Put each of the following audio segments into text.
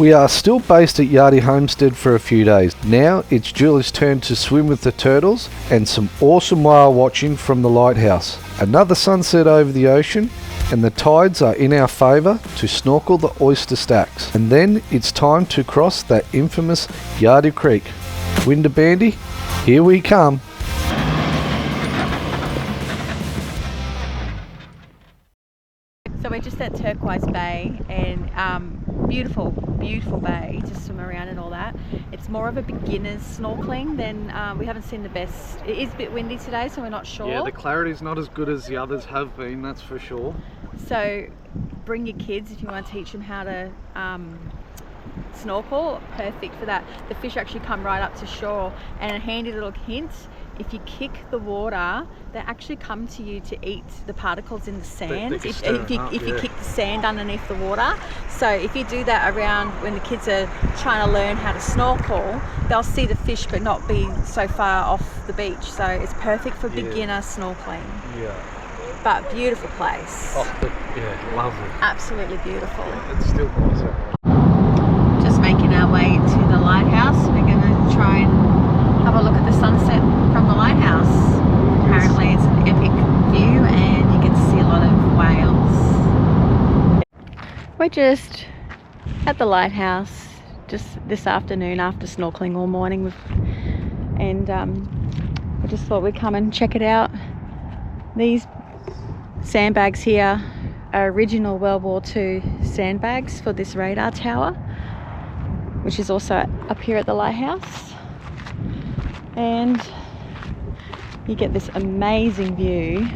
We are still based at Yardie Homestead for a few days. Now it's Julie's turn to swim with the turtles and some awesome whale watching from the lighthouse. Another sunset over the ocean and the tides are in our favour to snorkel the oyster stacks. And then it's time to cross that infamous Yardie Creek. Winder Bandy, here we come. So we're just at Turquoise Bay and beautiful bay to swim around and all that. It's more of a beginner's snorkeling than we haven't seen the best. It is a bit windy today, so we're not sure. Yeah, the clarity's not as good as the others have been, that's for sure. So bring your kids if you want to teach them how to snorkel. Perfect for that. The fish actually come right up to shore, and a handy little hint: if you kick the water, they actually come to you to eat the particles in the sand. If you kick the sand underneath the water. So if you do that around when the kids are trying to learn how to snorkel, they'll see the fish but not be so far off the beach. So it's perfect for beginner snorkeling. Yeah. But beautiful place. Oh, yeah, lovely. Absolutely beautiful. Yeah, it's still awesome. Just making our way to the lighthouse. We're going to try and have a look at the sunset from the lighthouse. Apparently it's an epic view and you get to see a lot of whales. We're just at the lighthouse just this afternoon after snorkeling all morning and we just thought we'd come and check it out. These sandbags here are original World War II sandbags for this radar tower, which is also up here at the lighthouse. And you get this amazing view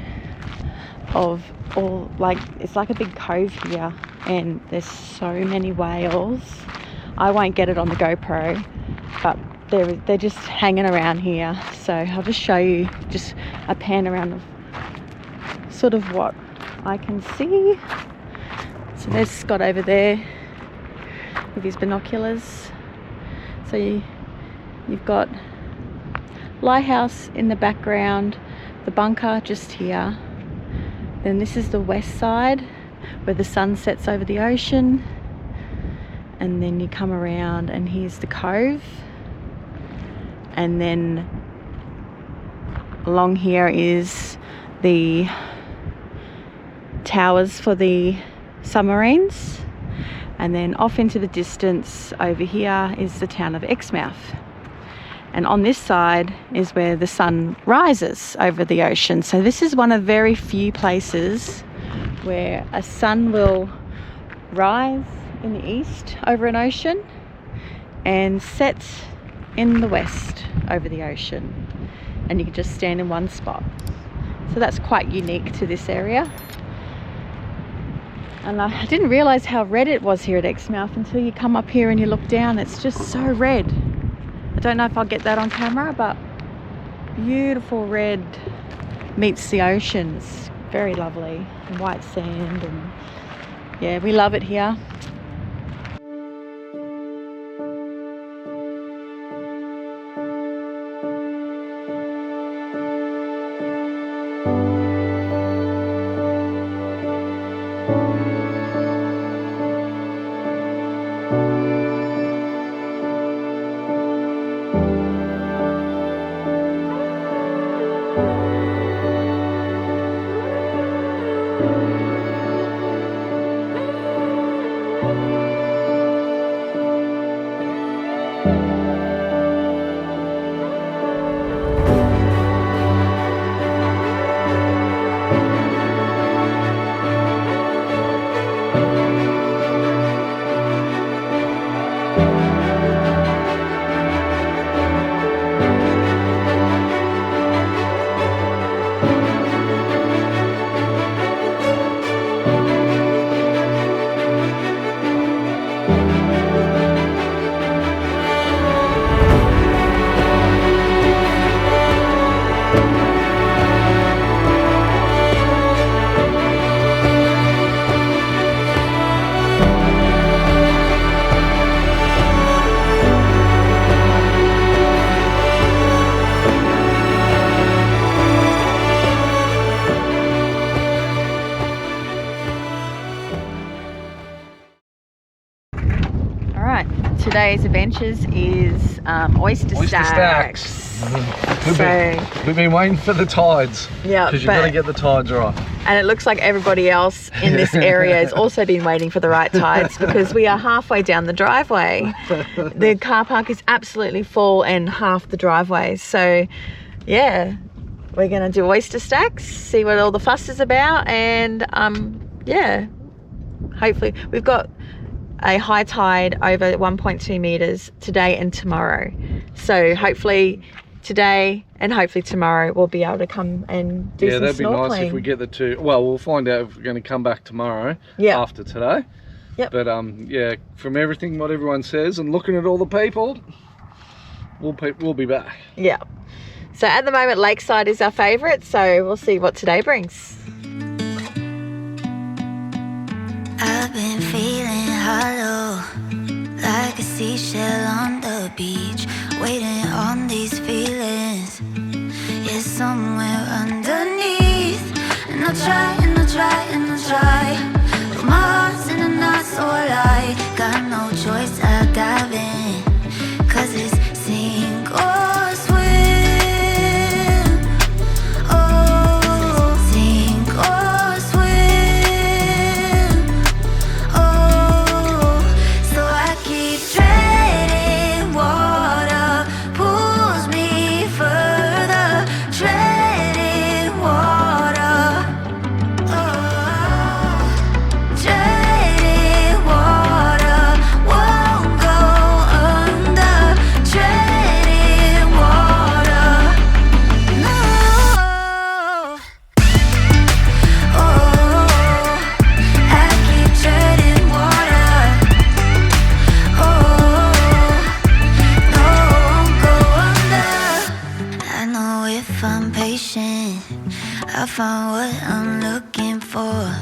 of all, like, it's like a big cove here and there's so many whales. I won't get it on the GoPro, but they're just hanging around here. So I'll just show you just a pan around of sort of what I can see. So there's Scott over there with his binoculars. So you've got lighthouse in the background, the bunker just here. Then this is the west side where the sun sets over the ocean, and then you come around and here's the cove, and then along here is the towers for the submarines, and then off into the distance over here is the town of Exmouth. And on this side is where the sun rises over the ocean. So this is one of very few places where a sun will rise in the east over an ocean and set in the west over the ocean. And you can just stand in one spot. So that's quite unique to this area. And I didn't realise how red it was here at Exmouth until you come up here and you look down. It's just so red. I don't know if I'll get that on camera, but beautiful red meets the oceans. Very lovely. And white sand, and yeah, we love it here. Right, today's adventures is Oyster Stacks. We've been waiting for the tides. Yeah, because you've got to get the tides right. And it looks like everybody else in this area has also been waiting for the right tides, because we are halfway down the driveway. The car park is absolutely full and half the driveway. So yeah, we're going to do Oyster Stacks, see what all the fuss is about, and yeah, hopefully we've got a high tide over 1.2 meters today and tomorrow. So hopefully today and hopefully tomorrow we'll be able to come and do some snorkeling. Yeah, that'd be nice if we get the two. Well, we'll find out if we're going to come back tomorrow after today. Yep. But yeah, from everything what everyone says and looking at all the people, we'll be back. Yeah. So at the moment, Lakeside is our favourite, so we'll see what today brings. I've been feeling hollow, like a seashell on the beach, waiting on these feelings. Yeah, somewhere underneath. And I'll try, and I'll try, and I'll try. But my heart's in a knot, so I lie. Got no choice, I dive in, 'cause it's sink or swim. Oh, sink or swim. Oh, so I keep treading water, pulls me further, treading water. Oh, treading water, won't go under, treading water. No. Oh, I keep treading water. Oh, no, won't go under. I know if I'm patient, I found what I'm looking for.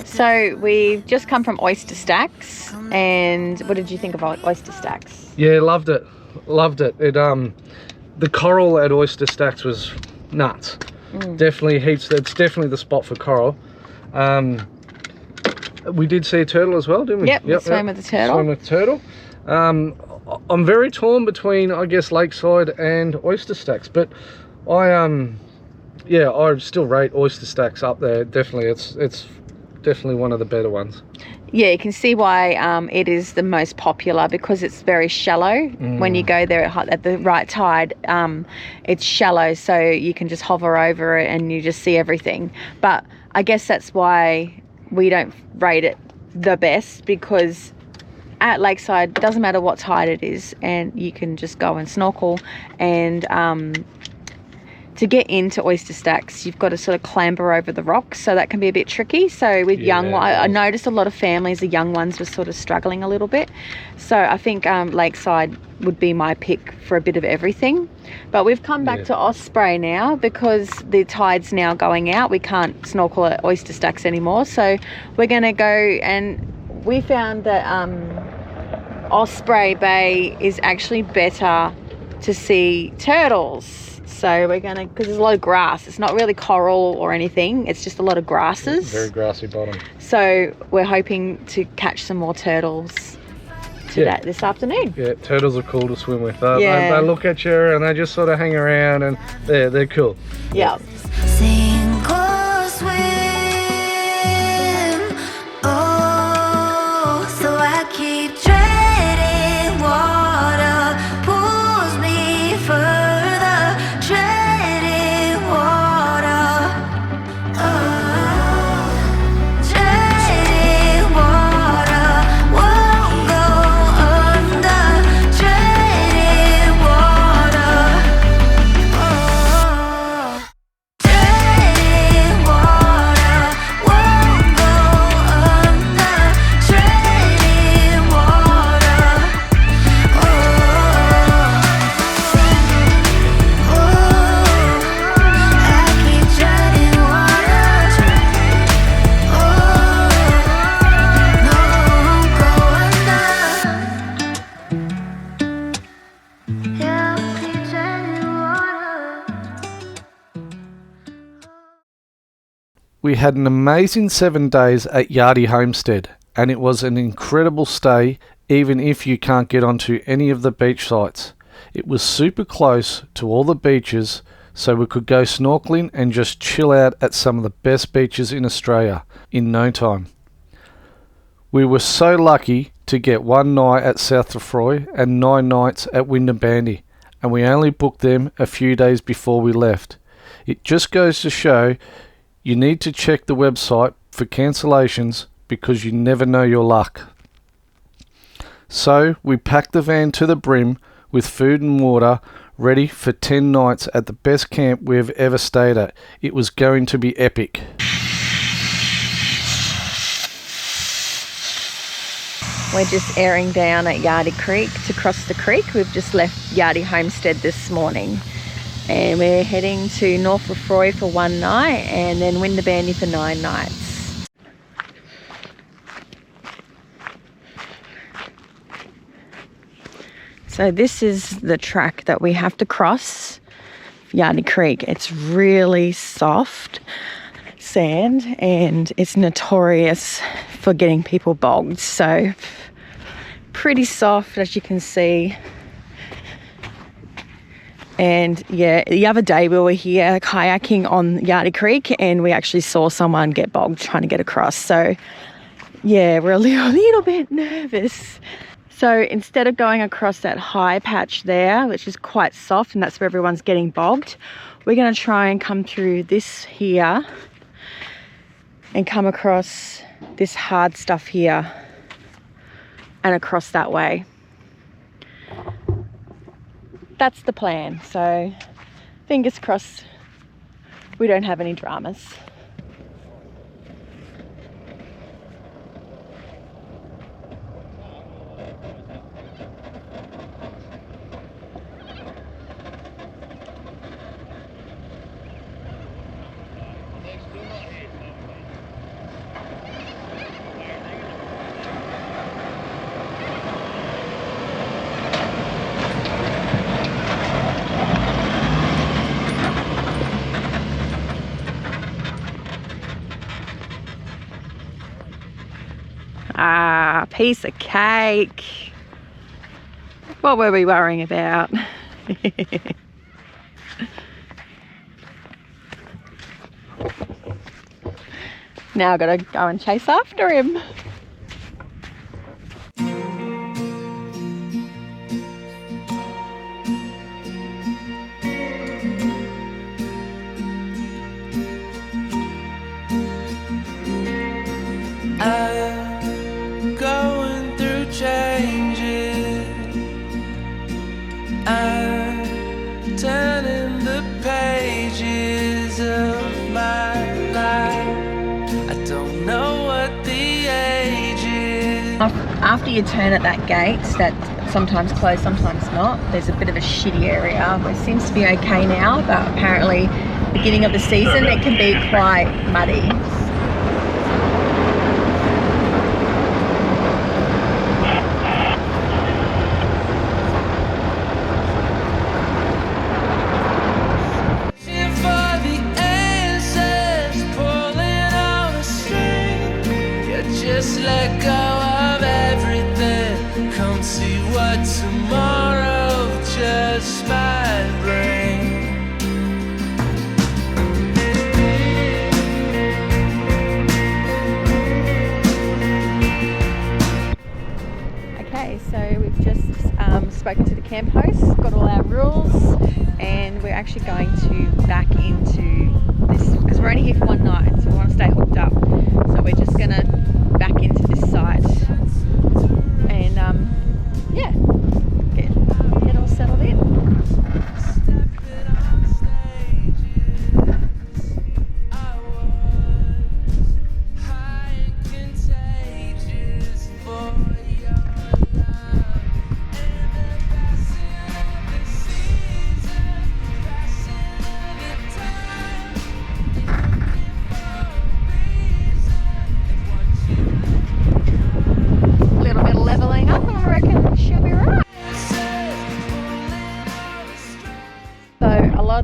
So we've just come from Oyster Stacks, and what did you think about Oyster Stacks? Yeah, loved it. It the coral at Oyster Stacks was nuts. Definitely heaps. It's definitely the spot for coral. We did see a turtle as well, didn't we? Yep, we swam with the turtle. Swam with turtle. I'm very torn between, I guess, Lakeside and Oyster Stacks, but I still rate Oyster Stacks up there. Definitely, it's definitely one of the better ones. Yeah, you can see why it is the most popular, because it's very shallow. When you go there at the right tide, it's shallow, so you can just hover over it and you just see everything. But I guess that's why we don't rate it the best, because at Lakeside, it doesn't matter what tide it is, and you can just go and snorkel. And to get into Oyster Stacks, you've got to sort of clamber over the rocks, so that can be a bit tricky. So with I noticed a lot of families, the young ones, were sort of struggling a little bit. So I think Lakeside would be my pick for a bit of everything. But we've come back to Osprey now, because the tide's now going out. We can't snorkel at Oyster Stacks anymore, so we're going to go, and we found that Osprey Bay is actually better to see turtles. So we're going to, because there's a lot of grass. It's not really coral or anything. It's just a lot of grasses. Very grassy bottom. So we're hoping to catch some more turtles this afternoon. Yeah, turtles are cool to swim with. They look at you and they just sort of hang around, and they're cool. Yeah. Sink or swim. Oh, so I keep treading water, pulls me further, treading water. Oh, treading water, won't go under, treading water. Oh, treading water, won't go under, treading water. I keep treading water. No, won't go under. Yeah, keep treading water. We had an amazing 7 days at Yardie Homestead, and it was an incredible stay even if you can't get onto any of the beach sites. It was super close to all the beaches, so we could go snorkeling and just chill out at some of the best beaches in Australia in no time. We were so lucky to get 1 night at South Lefroy and 9 nights at Windabandy, and we only booked them a few days before we left. It just goes to show you need to check the website for cancellations because you never know your luck. So we packed the van to the brim with food and water, ready for 10 nights at the best camp we've ever stayed at. It was going to be epic. We're just airing down at Yardie Creek to cross the creek. We've just left Yardie Homestead this morning, and we're heading to North Lefroy for 1 night and then Windabandy for 9 nights. So this is the track that we have to cross, Yardie Creek. It's really soft sand and it's notorious for getting people bogged. So pretty soft, as you can see. And yeah, the other day we were here kayaking on Yardie Creek and we actually saw someone get bogged trying to get across. So yeah, we're a little bit nervous. So instead of going across that high patch there, which is quite soft and that's where everyone's getting bogged, we're going to try and come through this here and come across this hard stuff here and across that way. That's the plan. So fingers crossed we don't have any dramas. Ah, piece of cake. What were we worrying about? Now I've got to go and chase after him. I'm going through changes. I'm turning the pages of my life. I don't know what the age is. After you turn at that gate, that's sometimes closed, sometimes not, there's a bit of a shitty area. It seems to be okay now, but apparently beginning of the season it can be quite muddy. Just let go of everything. Come see what tomorrow just might bring. Okay, so we've just spoken to the camp host, got all our rules, and we're actually going to back into this because we're only here for 1 night, so we want to stay hooked up. So we're just going to back into this site and yeah, get all settled in.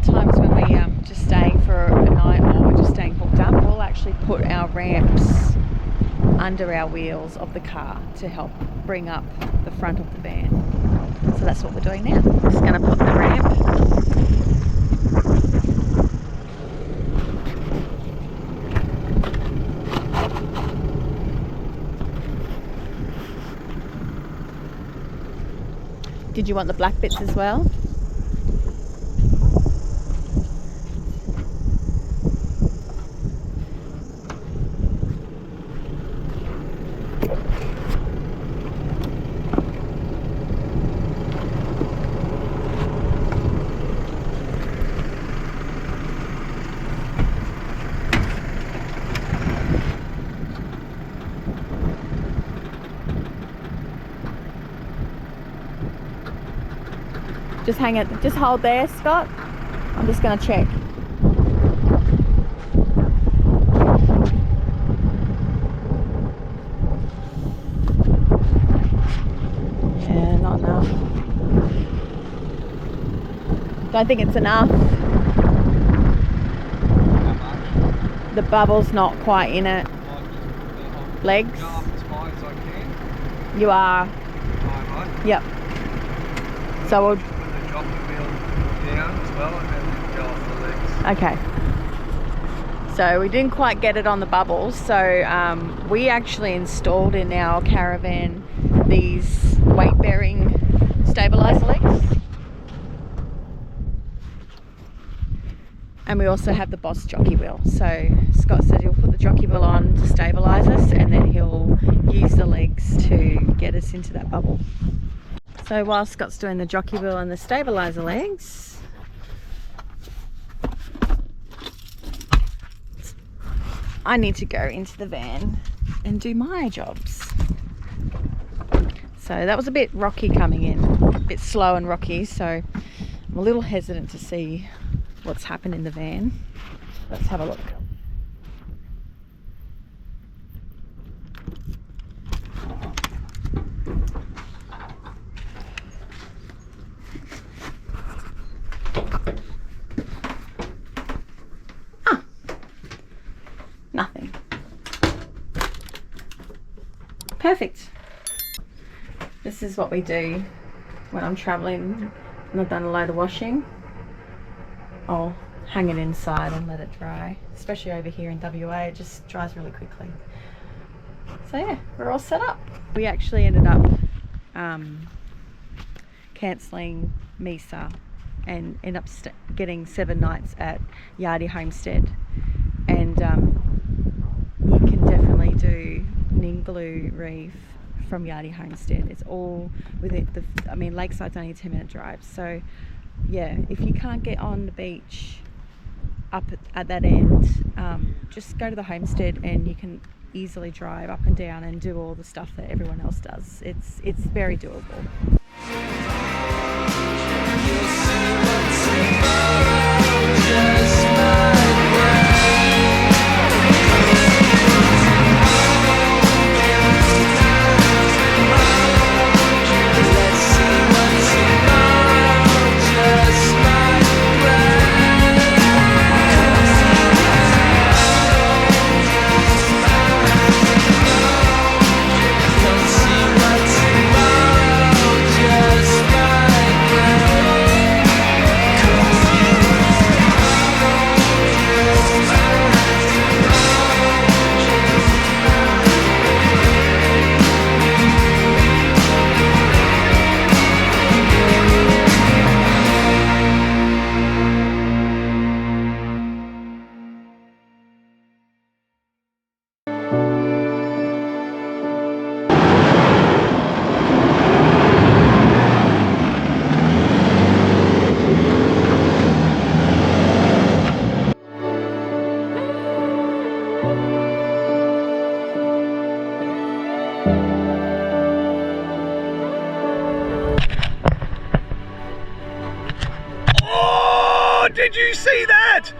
Times when we just staying for a night or we're just staying hooked up, we'll actually put our ramps under our wheels of the car to help bring up the front of the van. So that's what we're doing now. Just going to put the ramp. Did you want the black bits as well? Just hang it, just hold there, Scott. I'm just going to check. Yeah, not enough. Don't think it's enough. The bubble's not quite in it. Legs? You are. Yep. So we'll down as well and then go off the legs. Okay. So we didn't quite get it on the bubbles. So we actually installed in our caravan these weight-bearing stabilizer legs. And we also have the Boss jockey wheel. So Scott said he'll put the jockey wheel on to stabilize us, and then he'll use the legs to get us into that bubble. So while Scott's doing the jockey wheel and the stabilizer legs, I need to go into the van and do my jobs. So that was a bit rocky coming in, a bit slow and rocky, so I'm a little hesitant to see what's happened in the van. Let's have a look. Nothing. Perfect. This is what we do when I'm traveling and I've done a load of washing. I'll hang it inside and let it dry, especially over here in WA. It just dries really quickly. So yeah, we're all set up. We actually ended up cancelling Mesa and end up getting 7 nights at Yardie Homestead, and you can definitely do Ningaloo Reef from Yardie Homestead. It's all within I mean, Lakeside's only a 10-minute drive, so yeah, if you can't get on the beach up at that end, just go to the homestead and you can easily drive up and down and do all the stuff that everyone else does. It's very doable. Did you see that?